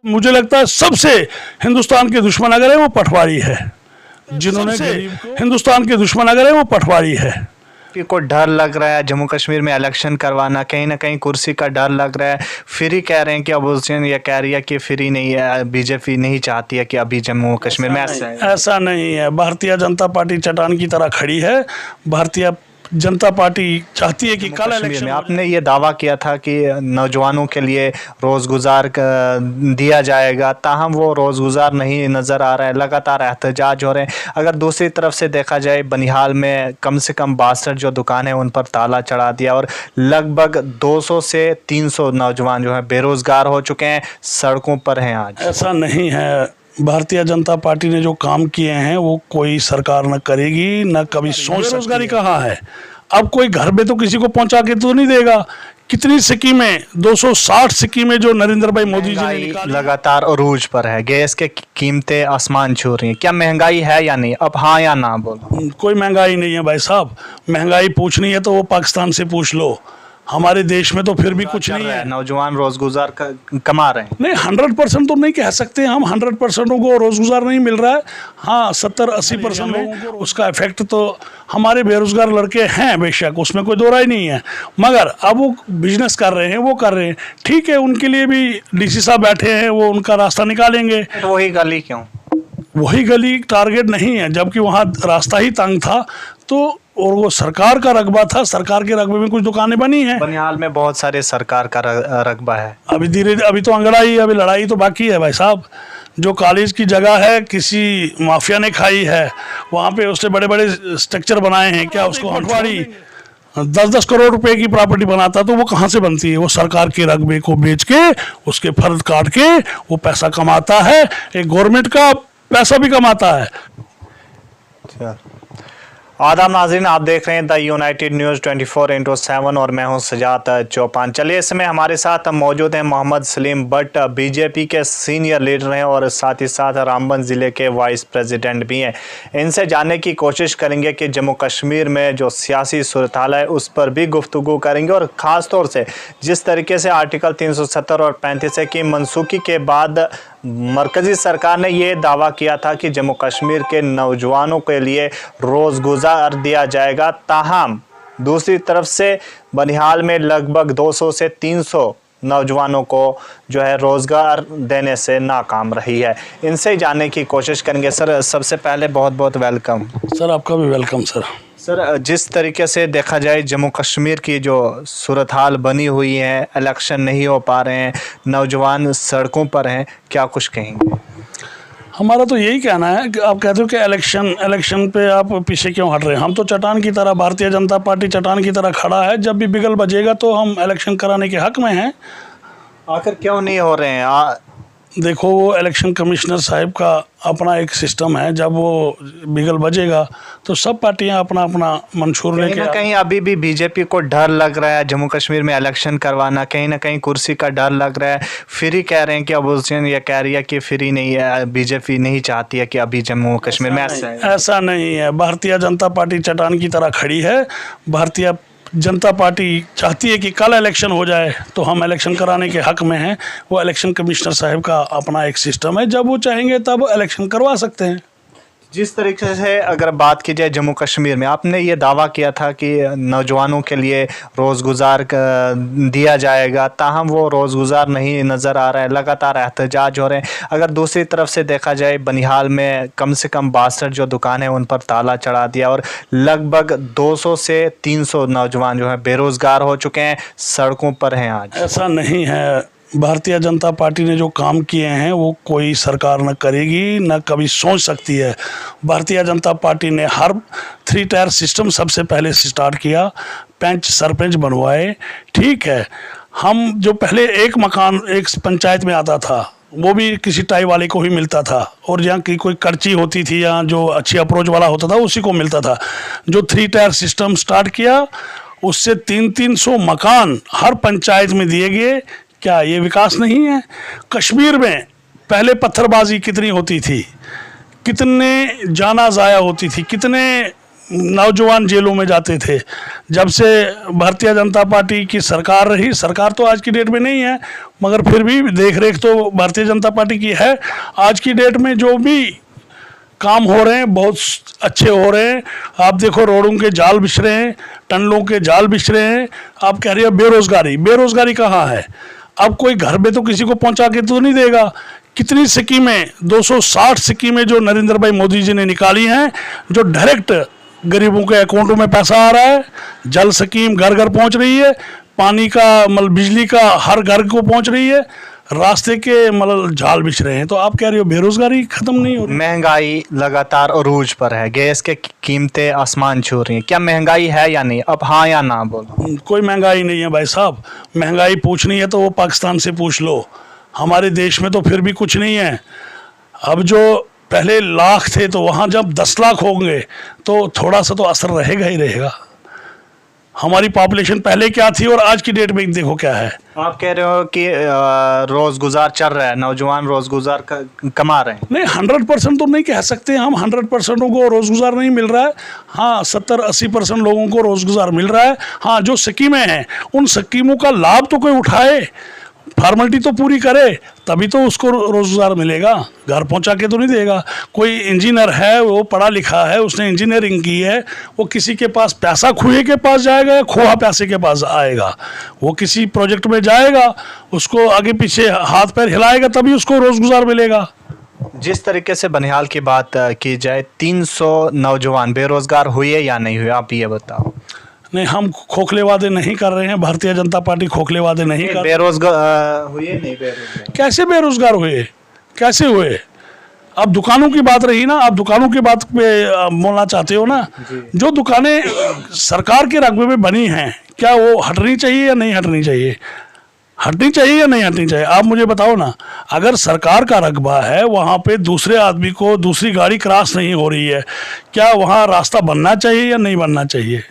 मुझे लगता है सबसे हिंदुस्तान के दुश्मन अगर है वो पटवारी है, जिन्होंने हिंदुस्तान के दुश्मन अगर है वो पटवारी है। को डर लग रहा है जम्मू कश्मीर में इलेक्शन करवाना, कहीं ना कहीं कुर्सी का डर लग रहा है। फिर ही कह रहे हैं कि अपोजिशन ये कह रही है कि फ्री नहीं है, बीजेपी नहीं चाहती है कि अभी जम्मू कश्मीर में ऐसा नहीं है। भारतीय जनता पार्टी चट्टान की तरह खड़ी है। भारतीय जनता पार्टी चाहती है कि कल इलेक्शन में आपने ये दावा किया था कि नौजवानों के लिए रोज़गुज़ार दिया जाएगा, ताहम वो रोज़गुज़ार नहीं नज़र आ रहा है, लगातार एहतजाज हो रहे हैं। अगर दूसरी तरफ से देखा जाए बनिहाल में कम से कम 62 जो दुकान है उन पर ताला चढ़ा दिया और लगभग 200 से 300 नौजवान जो है बेरोज़गार हो चुके हैं, सड़कों पर हैं आज। ऐसा नहीं है। भारतीय जनता पार्टी ने जो काम किए हैं वो कोई सरकार न करेगी, न कभी सोच। बेरोजगारी कहाँ है? अब कोई घर में तो किसी को पहुंचा के तो नहीं देगा। कितनी स्कीमें, 260 स्कीमें जो नरेंद्र भाई मोदी जी ने निकाली, लगातार अरूज पर है। गैस के कीमतें आसमान छू रही हैं। क्या महंगाई है या नहीं? अब हाँ या ना बोलो। कोई महंगाई नहीं है भाई साहब। महंगाई पूछनी है तो वो पाकिस्तान से पूछ लो। हमारे देश में तो फिर भी कुछ नहीं है। नौजवान रोजगार कमा रहे हैं। नहीं, 100% तो नहीं कह सकते हम। 100% को रोजगार नहीं मिल रहा है। हाँ, 70-80% लोगों को उसका इफेक्ट तो हमारे बेरोजगार लड़के हैं, बेशक, उसमें कोई दो राय नहीं है। मगर अब वो बिजनेस कर रहे हैं, वो कर रहे हैं, ठीक है। उनके लिए भी डीसी साहब बैठे हैं, वो उनका रास्ता निकालेंगे। वही गली क्यों? वही गली टारगेट नहीं है, जबकि वहाँ रास्ता ही तंग था। तो और वो सरकार का रकबा था, सरकार के रकबे में कुछ दुकानें बनी हैं। बनिहाल में बहुत सारे सरकार का रकबा है। अभी तो अंगड़ाई, अभी लड़ाई तो बाकी है भाई साहब। जो कॉलेज की जगह है किसी माफिया ने खाई है, वहाँ पे उसने बड़े बड़े स्ट्रक्चर बनाए हैं। क्या उसको हटवाड़ी 10-10 करोड़ रुपए की प्रॉपर्टी बनाता, तो वो कहाँ से बनती है? वो सरकार के रकबे को बेच के, उसके फर्ज काट के वो पैसा कमाता है। एक गवर्नमेंट का पैसा भी कमाता है। आदाब नाज़रीन, आप देख रहे हैं द यूनाइटेड न्यूज़ 24/7 और मैं हूं सजात चौपान। चलिए, इसमें हमारे साथ मौजूद हैं मोहम्मद सलीम भट्ट, बीजेपी के सीनियर लीडर हैं और साथ ही साथ रामबन ज़िले के वाइस प्रेसिडेंट भी हैं। इनसे जानने की कोशिश करेंगे कि जम्मू कश्मीर में जो सियासी सूरत हाल है उस पर भी गुफ्तगू करेंगे और ख़ास तौर से जिस तरीके से आर्टिकल 370 और 35 की मनसूखी के बाद मरकज़ी सरकार ने ये दावा किया था कि जम्मू कश्मीर के नौजवानों के लिए रोज़गुज़ार दिया जाएगा, ताहम दूसरी तरफ से बनिहाल में लगभग 200 से 300 नौजवानों को जो है रोज़गार देने से नाकाम रही है। इनसे जानने की कोशिश करेंगे। सर, सबसे पहले बहुत बहुत वेलकम। सर, आपका भी वेलकम। सर, जिस तरीके से देखा जाए जम्मू कश्मीर की जो सूरत हाल बनी हुई है, इलेक्शन नहीं हो पा रहे हैं, नौजवान सड़कों पर हैं, क्या कुछ कहेंगे? हमारा तो यही कहना है कि आप कहते हो कि इलेक्शन पे आप पीछे क्यों हट रहे हैं। हम तो चट्टान की तरह, भारतीय जनता पार्टी चट्टान की तरह खड़ा है। जब भी बिगल बजेगा तो हम इलेक्शन कराने के हक में हैं। आखिर क्यों नहीं हो रहे हैं? देखो, वो इलेक्शन कमिश्नर साहब का अपना एक सिस्टम है। जब वो बिगल बजेगा तो सब पार्टियां अपना अपना मंशूर लेके, कहीं ना कहीं अभी भी बीजेपी को डर लग रहा है जम्मू कश्मीर में इलेक्शन करवाना, कहीं ना कहीं कुर्सी का डर लग रहा है। फिर ही कह रहे हैं कि अपोजिशन ये कह रही है कि फ्री नहीं है, बीजेपी नहीं चाहती है कि अभी जम्मू कश्मीर में ऐसा नहीं है। भारतीय जनता पार्टी चट्टान की तरह खड़ी है। भारतीय जनता पार्टी चाहती है कि कल इलेक्शन हो जाए तो हम इलेक्शन कराने के हक में हैं। वो इलेक्शन कमिश्नर साहब का अपना एक सिस्टम है। जब वो चाहेंगे तब इलेक्शन करवा सकते हैं। जिस तरीके से अगर बात की जाए जम्मू कश्मीर में, आपने ये दावा किया था कि नौजवानों के लिए रोज़गुज़ार दिया जाएगा, ताहम वो रोज़गुज़ार नहीं नज़र आ रहा है, लगातार एहतजाज हो रहे हैं। अगर दूसरी तरफ से देखा जाए बनिहाल में कम से कम 62 जो दुकान है उन पर ताला चढ़ा दिया और लगभग 200 से 300 नौजवान जो है बेरोज़गार हो चुके हैं, सड़कों पर हैं आज। ऐसा नहीं है। भारतीय जनता पार्टी ने जो काम किए हैं वो कोई सरकार न करेगी, न कभी सोच सकती है। भारतीय जनता पार्टी ने हर 3 टायर सिस्टम सबसे पहले स्टार्ट किया। पंच सरपंच बनवाए, ठीक है। हम जो पहले एक मकान एक पंचायत में आता था वो भी किसी टाई वाले को ही मिलता था, और जहाँ की कोई कर्ची होती थी या जो अच्छी अप्रोच वाला होता था उसी को मिलता था। जो 3 टायर सिस्टम स्टार्ट किया उससे 300-300 मकान हर पंचायत में दिए गए। क्या ये विकास नहीं है? कश्मीर में पहले पत्थरबाजी कितनी होती थी, कितने जाना ज़ाया होती थी, कितने नौजवान जेलों में जाते थे। जब से भारतीय जनता पार्टी की सरकार रही, सरकार तो आज की डेट में नहीं है मगर फिर भी देख रेख तो भारतीय जनता पार्टी की है। आज की डेट में जो भी काम हो रहे हैं बहुत अच्छे हो रहे हैं। आप देखो रोडों के जाल बिछ रहे हैं, टनलों के जाल बिछ रहे हैं। आप कह रहे हो बेरोजगारी, बेरोजगारी कहाँ है? अब कोई घर में तो किसी को पहुंचा के तो नहीं देगा। कितनी स्कीमें, 260 स्कीमें जो नरेंद्र भाई मोदी जी ने निकाली हैं, जो डायरेक्ट गरीबों के अकाउंटों में पैसा आ रहा है। जल स्कीम घर घर पहुंच रही है, पानी का मतलब बिजली का हर घर को पहुंच रही है, रास्ते के मतलब जाल बिछ रहे हैं। तो आप कह रहे हो बेरोजगारी खत्म नहीं हो रही? महंगाई लगातार अरूज पर है, गैस के कीमतें आसमान छू रही हैं, क्या महंगाई है या नहीं? अब हाँ या ना बोलो। कोई महंगाई नहीं है भाई साहब। महंगाई पूछनी है तो वो पाकिस्तान से पूछ लो, हमारे देश में तो फिर भी कुछ नहीं है। अब जो पहले लाख थे तो वहाँ जब 10 लाख होंगे तो थोड़ा सा तो असर रहेगा ही रहेगा। हमारी पॉपुलेशन पहले क्या थी और आज की डेट में देखो क्या है। आप कह रहे हो कि रोजगुजार चल रहा है, नौजवान रोजगुजार कमा रहे हैं। नहीं, 100% तो नहीं कह सकते हम। 100% को रोजगार नहीं मिल रहा है। हाँ, 70-80% लोगों को रोजगार मिल रहा है। हाँ, जो स्कीमें हैं उन स्कीमों का लाभ तो कोई उठाए, फॉर्मेलिटी तो पूरी करे, तभी तो उसको रोजगार मिलेगा। घर पहुंचा के तो नहीं देगा। कोई इंजीनियर है, वो पढ़ा लिखा है, उसने इंजीनियरिंग की है, वो किसी के पास पैसा खुए के पास जाएगा या खोआ पैसे के पास आएगा? वो किसी प्रोजेक्ट में जाएगा, उसको आगे पीछे हाथ पैर हिलाएगा तभी उसको रोजगार मिलेगा। जिस तरीके से बनिहाल की बात की जाए, 300 नौजवान बेरोजगार हुए या नहीं हुए, आप ये बताओ। नहीं, हम खोखले वादे नहीं कर रहे हैं। भारतीय जनता पार्टी खोखले वादे नहीं कर। बेरोजगार हुए नहीं? बेरोजगार कैसे बेरोजगार हुए? कैसे हुए? अब दुकानों की बात रही ना, आप दुकानों की बात पे बोलना चाहते हो ना। जो दुकानें सरकार के रकबे में बनी हैं, क्या वो हटनी चाहिए या नहीं हटनी चाहिए? हटनी चाहिए या नहीं हटनी चाहिए? आप मुझे बताओ ना। अगर सरकार का रकबा है, वहाँ पे दूसरे आदमी को दूसरी गाड़ी क्रॉस नहीं हो रही है, क्या वहाँ रास्ता बनना चाहिए या नहीं बनना चाहिए?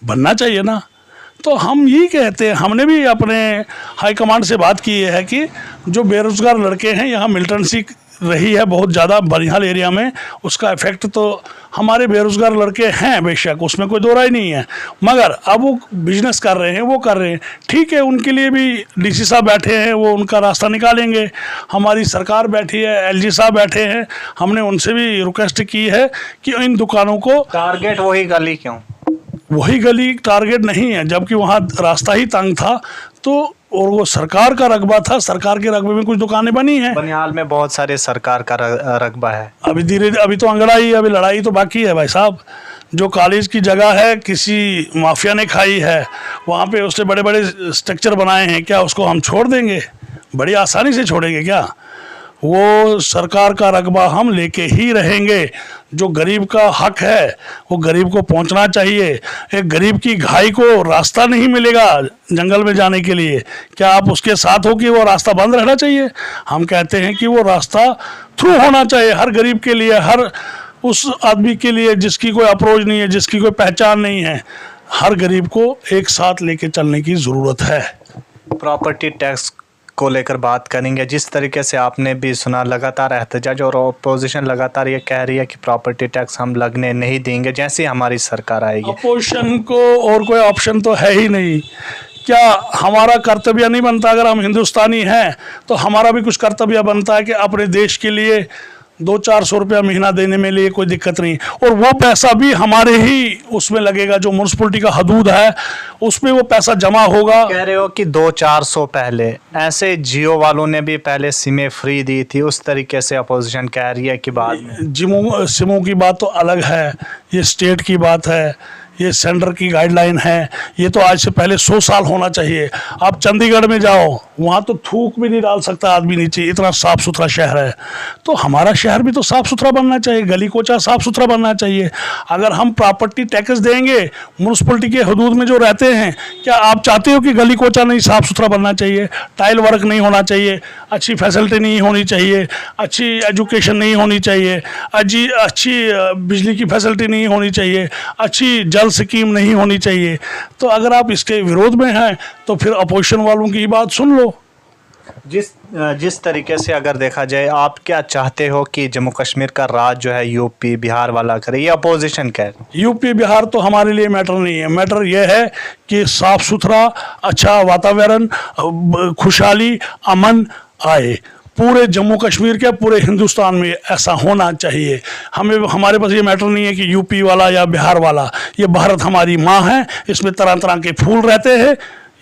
बनना चाहिए ना। तो हम यही कहते हैं, हमने भी अपने हाईकमांड से बात की है कि जो बेरोजगार लड़के हैं, यहाँ मिलिटेंसी रही है बहुत ज़्यादा बनिहाल एरिया में, उसका इफेक्ट तो हमारे बेरोजगार लड़के हैं बेशक, उसमें कोई दो राय नहीं है। मगर अब वो बिजनेस कर रहे हैं, वो कर रहे हैं, ठीक है, उनके लिए भी डीसी साहब बैठे हैं, वो उनका रास्ता निकालेंगे। हमारी सरकार बैठी है, एलजी साहब बैठे हैं, हमने उनसे भी रिक्वेस्ट की है कि इन दुकानों को टारगेट वही गली क्यों? वही गली टारगेट नहीं है, जबकि वहाँ रास्ता ही तंग था तो, और वो सरकार का रकबा था, सरकार के रकबे में कुछ दुकानें बनी हैं। बनिहाल में बहुत सारे सरकार का रकबा है। अभी तो अंगड़ाई, अभी लड़ाई तो बाकी है भाई साहब। जो कॉलेज की जगह है किसी माफिया ने खाई है, वहाँ पे उसने बड़े बड़े स्ट्रक्चर बनाए हैं, क्या उसको हम छोड़ देंगे? बड़ी आसानी से छोड़ेंगे क्या? वो सरकार का रकबा हम लेके ही रहेंगे। जो गरीब का हक है वो गरीब को पहुंचना चाहिए। एक गरीब की घाई को रास्ता नहीं मिलेगा जंगल में जाने के लिए, क्या आप उसके साथ हो कि वो रास्ता बंद रहना चाहिए? हम कहते हैं कि वो रास्ता थ्रू होना चाहिए हर गरीब के लिए, हर उस आदमी के लिए जिसकी कोई अप्रोच नहीं है, जिसकी कोई पहचान नहीं है। हर गरीब को एक साथ लेके चलने की ज़रूरत है। प्रॉपर्टी टैक्स को लेकर बात करेंगे। जिस तरीके से आपने भी सुना, लगातार एहतजाज और अपोजिशन लगातार ये कह रही है कि प्रॉपर्टी टैक्स हम लगने नहीं देंगे जैसे हमारी सरकार आएगी। अपोजिशन को और कोई ऑप्शन तो है ही नहीं। क्या हमारा कर्तव्य नहीं बनता? अगर हम हिंदुस्तानी हैं तो हमारा भी कुछ कर्तव्य बनता है कि अपने देश के लिए 200-400 रुपया महीना देने में लिए कोई दिक्कत नहीं, और वो पैसा भी हमारे ही उसमें लगेगा, जो म्यूनसिपलिटी का हदूद है उसमें वो पैसा जमा होगा। कह रहे हो कि 200-400 पहले ऐसे जियो वालों ने भी पहले सिमें फ्री दी थी, उस तरीके से अपोजिशन कह रही है कि बाद में सिमों की बात तो अलग है, ये स्टेट की बात है, ये सेंटर की गाइडलाइन है। ये तो आज से पहले 100 साल होना चाहिए। आप चंडीगढ़ में जाओ, वहाँ तो थूक भी नहीं डाल सकता आदमी नीचे, इतना साफ़ सुथरा शहर है। तो हमारा शहर भी तो साफ़ सुथरा बनना चाहिए, गली कोचा साफ़ सुथरा बनना चाहिए। अगर हम प्रॉपर्टी टैक्स देंगे म्यूनसिपलिटी के हदूद में जो रहते हैं, क्या आप चाहते हो कि गली कोचा नहीं साफ़ सुथरा बनना चाहिए? टाइल वर्क नहीं होना चाहिए, अच्छी फैसिलिटी नहीं होनी चाहिए, अच्छी एजुकेशन नहीं होनी चाहिए, अच्छी बिजली की फैसिलिटी नहीं होनी चाहिए, अच्छी जल स्कीम नहीं होनी चाहिए? तो अगर आप इसके विरोध में हैं तो फिर अपोजिशन वालों की बात सुन लो। जिस तरीके से अगर देखा जाए, आप क्या चाहते हो कि जम्मू कश्मीर का राज जो है यूपी बिहार वाला करे, या अपोजिशन कह रहे हैं? यूपी बिहार तो हमारे लिए मैटर नहीं है। मैटर यह है कि साफ सुथरा अच्छा वातावरण, खुशहाली, अमन आए पूरे जम्मू कश्मीर के, पूरे हिंदुस्तान में ऐसा होना चाहिए। हमारे पास ये मैटर नहीं है कि यूपी वाला या बिहार वाला। ये भारत हमारी माँ है, इसमें तरह तरह के फूल रहते हैं।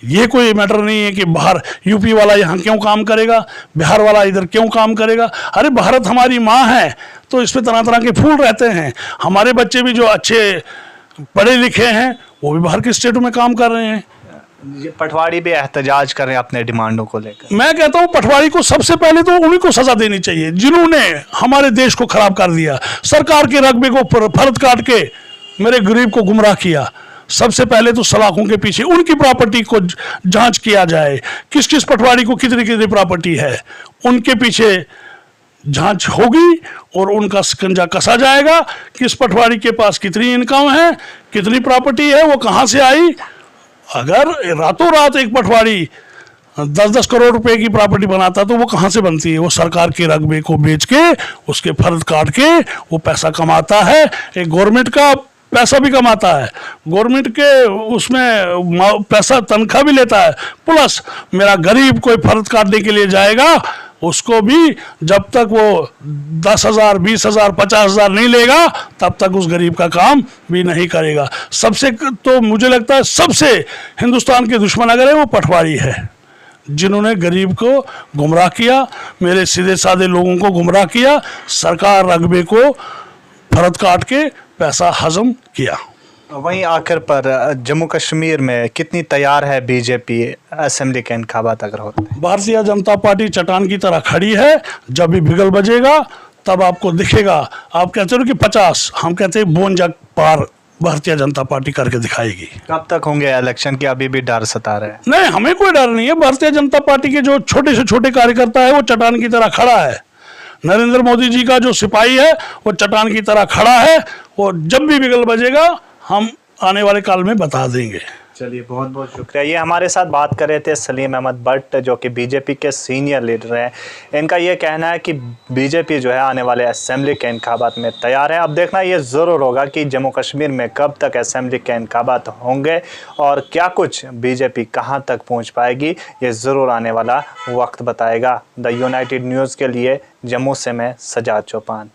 ये कोई मैटर नहीं है कि बाहर यूपी वाला यहाँ क्यों काम करेगा, बिहार वाला इधर क्यों काम करेगा। अरे भारत हमारी माँ है तो इसमें तरह तरह के फूल रहते हैं। हमारे बच्चे भी जो अच्छे पढ़े लिखे हैं वो भी बाहर के स्टेटों में काम कर रहे हैं। ये पटवारी भी एहतजाज कर रहे हैं अपने डिमांडों को लेकर। मैं कहता हूँ पटवारी को सबसे पहले तो उन्हीं को सजा देनी चाहिए जिन्होंने हमारे देश को खराब कर दिया, सरकार के रकबे को फर्द काट के मेरे गरीब को गुमराह किया। सबसे पहले तो सलाखों के पीछे उनकी प्रॉपर्टी को जांच किया जाए, किस किस पटवारी को कितनी कितनी प्रॉपर्टी है, उनके पीछे जांच होगी और उनका शिकंजा कसा जाएगा। किस पटवारी के पास कितनी इनकम है, कितनी प्रॉपर्टी है, वो कहाँ से आई। अगर रातों रात एक पटवारी 10-10 करोड़ रुपए की प्रॉपर्टी बनाता तो वो कहाँ से बनती है। वो सरकार के रकबे को बेच के, उसके फर्द काट के वो पैसा कमाता है। एक गवर्नमेंट का पैसा भी कमाता है, गवर्नमेंट के उसमें पैसा तनख्वाह भी लेता है। प्लस मेरा गरीब कोई फर्द काटने के लिए जाएगा, उसको भी जब तक वो 10,000, 20,000, 50,000 नहीं लेगा तब तक उस गरीब का काम भी नहीं करेगा। सबसे तो मुझे लगता है सबसे हिंदुस्तान के दुश्मन अगर है वो पटवारी है, जिन्होंने गरीब को गुमराह किया, मेरे सीधे साधे लोगों को गुमराह किया, सरकार रकबे को फर्द काट के पैसा हजम किया। वहीं आखिर पर जम्मू कश्मीर में कितनी तैयार है बीजेपी असेंबली के इंतखाबात अगर होते हैं? भारतीय जनता पार्टी चट्टान की तरह खड़ी है। जब भी बिगल बजेगा तब आपको दिखेगा। आप कहते हो कि 50, हम कहते हैं 52 पार भारतीय जनता पार्टी करके दिखाएगी। कब तक होंगे इलेक्शन की, अभी भी डर सता रहे हैं? नहीं, हमें कोई डर नहीं है। भारतीय जनता पार्टी के जो छोटे से छोटे कार्यकर्ता है वो चट्टान की तरह खड़ा है। नरेंद्र मोदी जी का जो सिपाही है वो चट्टान की तरह खड़ा है। और जब भी बिगल बजेगा हम आने वाले काल में बता देंगे। चलिए, बहुत बहुत शुक्रिया। ये हमारे साथ बात कर रहे थे सलीम अहमद भट्ट, जो कि बीजेपी के सीनियर लीडर हैं। इनका ये कहना है कि बीजेपी जो है आने वाले असेंबली के इंतखाबात में तैयार है। अब देखना ये ज़रूर होगा कि जम्मू कश्मीर में कब तक असेंबली के इंतखाबात होंगे और क्या कुछ बीजेपी कहाँ तक पहुँच पाएगी, ये ज़रूर आने वाला वक्त बताएगा। द यूनाइटेड न्यूज़ के लिए जम्मू से मैं सजाद चौपान।